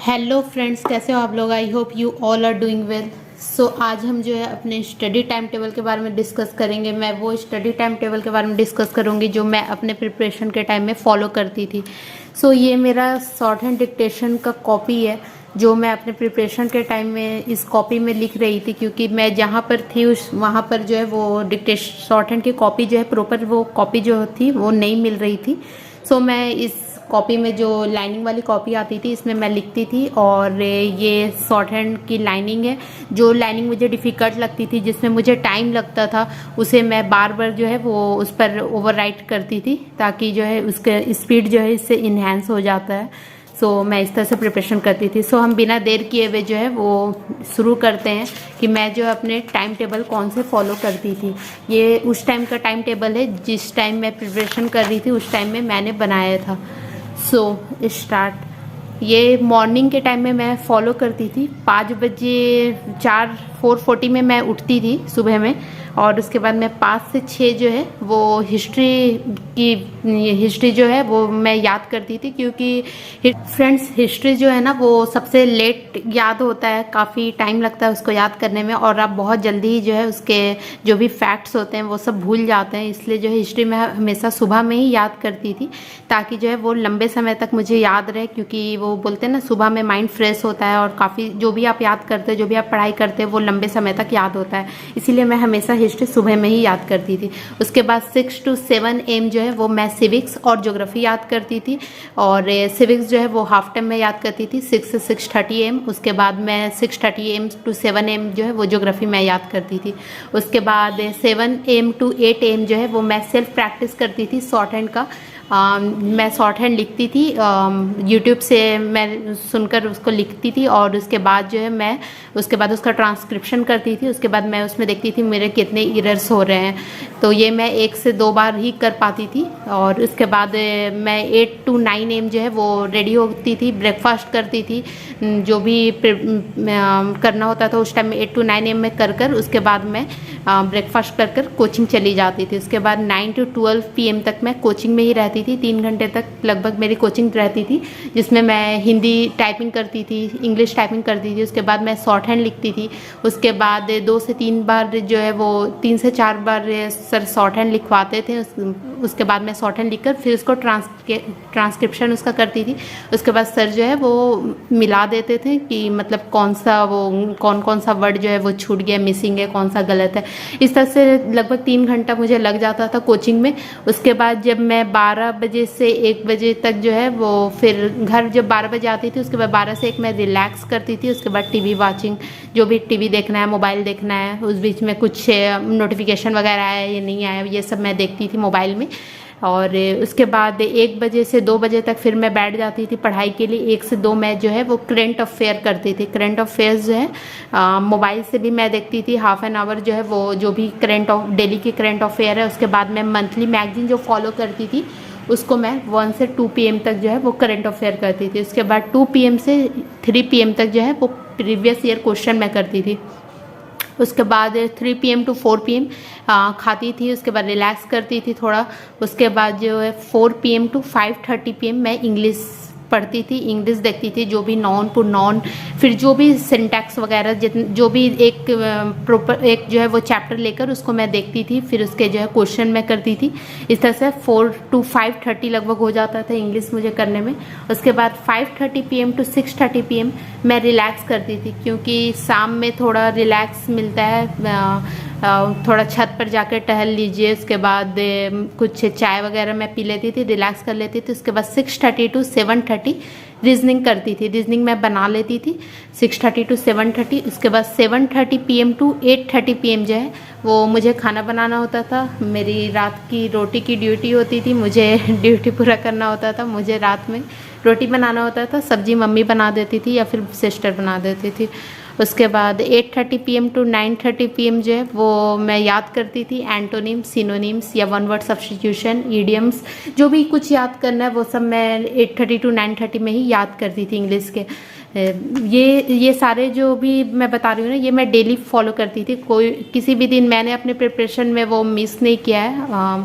Hello friends, कैसे हो आप लोग। I hope you all are doing well. So आज हम जो है अपने स्टडी टाइम टेबल के बारे में डिस्कस करेंगे। मैं वो स्टडी टाइम टेबल के बारे में डिस्कस करूंगी जो मैं अपने प्रिपरेशन के टाइम में फॉलो करती थी। सो ये मेरा शॉर्ट हैंड डिक्टेशन का कॉपी है जो मैं अपने प्रिपरेशन के टाइम में इस कॉपी में लिख रही थी, क्योंकि मैं जहाँ पर थी उस वहाँ पर जो है वो डिक्टेशन शॉर्ट हैंड की कॉपी जो है प्रॉपर वो कॉपी जो थी वो नहीं मिल रही थी। सो मैं इस कॉपी में जो लाइनिंग वाली कॉपी आती थी इसमें मैं लिखती थी, और ये शॉर्ट हैंड की लाइनिंग है। जो लाइनिंग मुझे डिफ़िकल्ट लगती थी, जिसमें मुझे टाइम लगता था, उसे मैं बार बार जो है वो उस पर ओवरराइट करती थी ताकि जो है उसके स्पीड जो है इससे इन्हेंस हो जाता है। सो मैं इस तरह से प्रिपरेशन करती थी। सो हम बिना देर किए हुए जो है वो शुरू करते हैं कि मैं जो अपने टाइम टेबल कौन से फॉलो करती थी। ये उस टाइम का टाइम टेबल है जिस टाइम मैं प्रिपरेशन कर रही थी, उस टाइम में मैंने बनाया था। So start. ये मॉर्निंग के टाइम में मैं फॉलो करती थी। 5 बजे 4:40 में मैं उठती थी सुबह में, और उसके बाद मैं 5 से 6 जो है वो हिस्ट्री जो है वो मैं याद करती थी, क्योंकि फ्रेंड्स हिस्ट्री जो है ना वो सबसे लेट याद होता है, काफ़ी टाइम लगता है उसको याद करने में, और आप बहुत जल्दी ही जो है उसके जो भी फैक्ट्स होते हैं वो सब भूल जाते हैं। इसलिए जो है हिस्ट्री मैं हमेशा सुबह में ही याद करती थी ताकि जो है वो लंबे समय तक मुझे याद रहे, क्योंकि वो बोलते हैं ना सुबह में माइंड फ्रेश होता है और काफ़ी जो भी आप याद करते हैं, जो भी आप पढ़ाई करते हैं वो लंबे समय तक याद होता है। इसीलिए मैं हमेशा हिस्ट्री सुबह में ही याद करती थी। उसके बाद 6 to 7 AM जो है वो मैं सिविक्स और ज्योग्राफी याद करती थी, और सिविक्स जो है वो हाफ टाइम में याद करती थी 6 से 6:30 AM। उसके बाद मैं 6:30 AM to 7 AM जो है वो ज्योग्राफी मैं याद करती थी। उसके बाद 7 AM to 8 AM जो है वो मैं सेल्फ प्रैक्टिस करती थी शॉर्ट हैंड का। मैं शॉर्ट हैंड लिखती थी, यूट्यूब से मैं सुनकर उसको लिखती थी, और उसके बाद जो है मैं उसके बाद उसका ट्रांसक्रिप्शन करती थी। उसके बाद मैं उसमें देखती थी मेरे कितने एरर्स हो रहे हैं, तो ये मैं 1 से 2 बार ही कर पाती थी। और उसके बाद मैं 8 to 9 AM जो है वो रेडी होती थी, ब्रेकफास्ट करती थी, जो भी करना होता था उस टाइम में 8 to 9 AM में कर उसके बाद मैं ब्रेकफास्ट कर कोचिंग चली जाती थी। उसके बाद 9 to 12 PM तक मैं कोचिंग में ही रहती थी। 3 घंटे तक लगभग मेरी कोचिंग रहती थी, जिसमें मैं हिंदी टाइपिंग करती थी, इंग्लिश टाइपिंग करती थी। उसके बाद मैं शॉर्ट हैंड लिखती थी। उसके बाद 2 से 3 बार जो है वो 3 से 4 बार सर शॉर्ट हैंड लिखवाते थे। उसके बाद मैं शॉर्ट हैंड लिखकर फिर उसको ट्रांसक्रिप्शन उसका करती थी। उसके बाद सर जो है वो मिला देते थे कि मतलब कौन कौन सा वर्ड जो है वो छूट गया, मिसिंग है, कौन सा गलत है। इस तरह से लगभग 3 घंटा मुझे लग जाता था कोचिंग में। उसके बाद जब मैं 12 बजे से 1 बजे तक जो है वो फिर घर जब 12 बजे आती थी, उसके बाद 12 से 1 मैं रिलैक्स करती थी। उसके बाद टीवी वाचिंग, जो भी टीवी देखना है, मोबाइल देखना है, उस बीच में कुछ नोटिफिकेशन वगैरह आया या नहीं आया ये सब मैं देखती थी मोबाइल में। और उसके बाद 1 बजे से 2 बजे तक फिर मैं बैठ जाती थी पढ़ाई के लिए। 1 से 2 मैं जो है वो करंट अफेयर करती थी। करंट अफेयर्स जो है मोबाइल से भी मैं देखती थी, हाफ एन आवर जो है वो जो भी डेली की करंट अफेयर है। उसके बाद मैं मंथली मैगजीन जो फॉलो करती थी उसको मैं 1 से 2 PM तक जो है वो करंट अफेयर करती थी। उसके बाद 2 PM से 3 PM तक जो है वो प्रीवियस ईयर क्वेश्चन मैं करती थी। उसके बाद 3 PM to 4 PM खाती थी। उसके बाद रिलैक्स करती थी थोड़ा। उसके बाद जो है 4 PM to 5:30 PM मैं इंग्लिश पढ़ती थी, इंग्लिश देखती थी, जो भी नॉन प्रोनाउन, फिर जो भी सिंटैक्स वगैरह जो भी एक प्रॉपर एक जो है वो चैप्टर लेकर उसको मैं देखती थी, फिर उसके जो है क्वेश्चन मैं करती थी। इस तरह से 4 to 5:30 लगभग हो जाता था इंग्लिश मुझे करने में। उसके बाद 5:30 PM to 6:30 PM मैं रिलैक्स करती थी, क्योंकि शाम में थोड़ा रिलैक्स मिलता है। थोड़ा छत पर जाकर टहल लीजिए। उसके बाद कुछ चाय वगैरह मैं पी लेती थी, रिलैक्स कर लेती थी। उसके बाद 6:30 to 7:30 रीजनिंग करती थी, रीजनिंग मैं बना लेती थी 6:30 to 7:30। उसके बाद 7:30 PM to 8:30 PM जो है वो मुझे खाना बनाना होता था। मेरी रात की रोटी की ड्यूटी होती थी, मुझे ड्यूटी पूरा करना होता था। मुझे रात में रोटी बनाना होता था, सब्जी मम्मी बना देती थी या फिर सिस्टर बना देती थी। उसके बाद 8:30 PM to 9:30 PM जो है वो मैं याद करती थी एंटोनिम्स, सिनोनिम्स या वन वर्ड सब्स्टिट्यूशन, ईडियम्स, जो भी कुछ याद करना है वो सब मैं 8:30 to 9:30 में ही याद करती थी इंग्लिश के। ये सारे जो भी मैं बता रही हूँ ना, ये मैं डेली फॉलो करती थी। कोई किसी भी दिन मैंने अपने प्रिपरेशन में वो मिस नहीं किया है।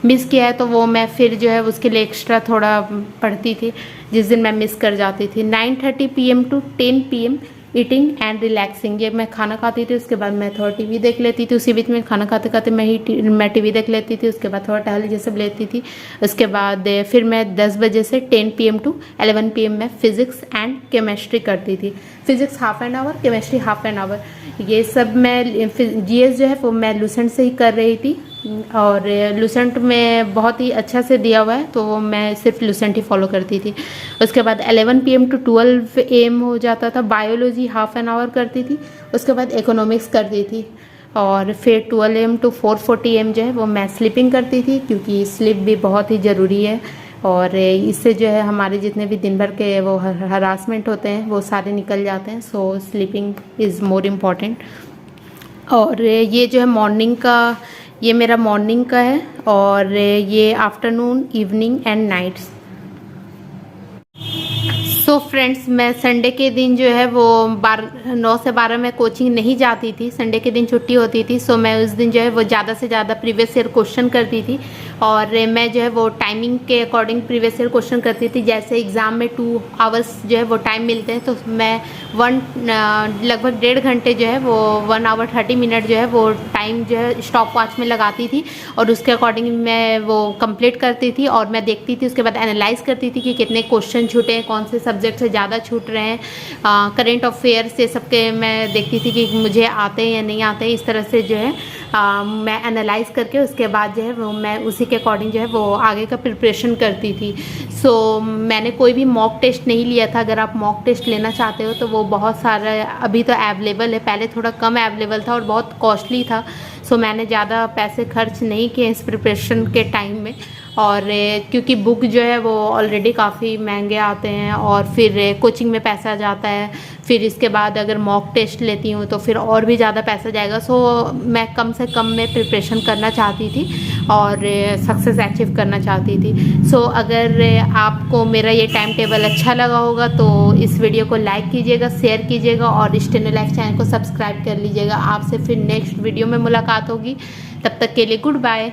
मिस किया है तो वो मैं फिर जो है उसके लिए एक्स्ट्रा थोड़ा पढ़ती थी, जिस दिन मैं मिस कर जाती थी। 9:30 PM to 10 PM eating and relaxing, ये मैं खाना खाती थी, उसके बाद मैं थोड़ा टीवी देख लेती थी। उसी बीच में खाना खाते खाते मैं टीवी देख लेती थी, उसके बाद थोड़ा टहल ये सब लेती थी। उसके बाद फिर मैं 10 बजे से 10 PM टू 11 PM में फ़िज़िक्स एंड केमिस्ट्री करती थी। Physics half an hour, chemistry half an hour. ये सब मैं जीएस जो है वो मैं लूसेंट से ही कर रही थी, और लूसेंट में बहुत ही अच्छा से दिया हुआ है, तो वो मैं सिर्फ लूसेंट ही फॉलो करती थी। उसके बाद 11 PM टू 12 AM हो जाता था। बायोलॉजी हाफ एन आवर करती थी, उसके बाद इकोनॉमिक्स करती थी, और फिर 12 AM टू 4:40 AM जो है वो मैं स्लीपिंग करती थी, क्योंकि स्लीप भी बहुत ही ज़रूरी है। और इससे जो है हमारे जितने भी दिन भर के वो हरासमेंट होते हैं वो सारे निकल जाते हैं। सो स्लीपिंग इज़ मोर इम्पॉर्टेंट। और ये जो है मॉर्निंग का, ये मेरा मॉर्निंग का है, और ये afternoon, evening and nights. So friends, मैं संडे के दिन जो है वो 9 से 12 में कोचिंग नहीं जाती थी। संडे के दिन छुट्टी होती थी, सो मैं उस दिन जो है वो ज़्यादा से ज़्यादा प्रीवियस ईयर क्वेश्चन करती थी, और मैं जो है वो टाइमिंग के अकॉर्डिंग प्रीवियस ईयर क्वेश्चन करती थी। जैसे एग्ज़ाम में 2 आवर्स जो है वो टाइम मिलते हैं, तो मैं लगभग 1.5 घंटे जो है वो 1 आवर 30 मिनट जो है वो टाइम जो है स्टॉप वॉच में लगाती थी, और उसके अकॉर्डिंग मैं वो कंप्लीट करती थी। और मैं देखती थी, उसके बाद एनालाइज करती थी कि कितने क्वेश्चन छूटे हैं, कौन से सब्जेक्ट से ज़्यादा छूट रहे हैं, करेंट अफेयर से सबके मैं देखती थी कि मुझे आते हैं या नहीं आते हैं। इस तरह से जो है मैं एनालाइज करके उसके बाद जो है वो मैं उसी के अकॉर्डिंग जो है वो आगे का प्रिपरेशन करती थी। सो मैंने कोई भी मॉक टेस्ट नहीं लिया था। अगर आप मॉक टेस्ट लेना चाहते हो तो वो बहुत सारा अभी तो अवेलेबल है, पहले थोड़ा कम अवेलेबल था और बहुत कॉस्टली था। सो मैंने ज़्यादा पैसे खर्च नहीं किए इस प्रिपरेशन के टाइम में, और क्योंकि बुक जो है वो ऑलरेडी काफ़ी महंगे आते हैं, और फिर कोचिंग में पैसा जाता है, फिर इसके बाद अगर मॉक टेस्ट लेती हूँ तो फिर और भी ज़्यादा पैसा जाएगा। सो मैं कम से कम में प्रिपरेशन करना चाहती थी और सक्सेस अचीव करना चाहती थी। सो अगर आपको मेरा ये टाइम टेबल अच्छा लगा होगा तो इस वीडियो को लाइक कीजिएगा, शेयर कीजिएगा, और स्टेनो लाइफ चैनल को सब्सक्राइब कर लीजिएगा। आपसे फिर नेक्स्ट वीडियो में मुलाकात होगी, तब तक के लिए गुड बाय।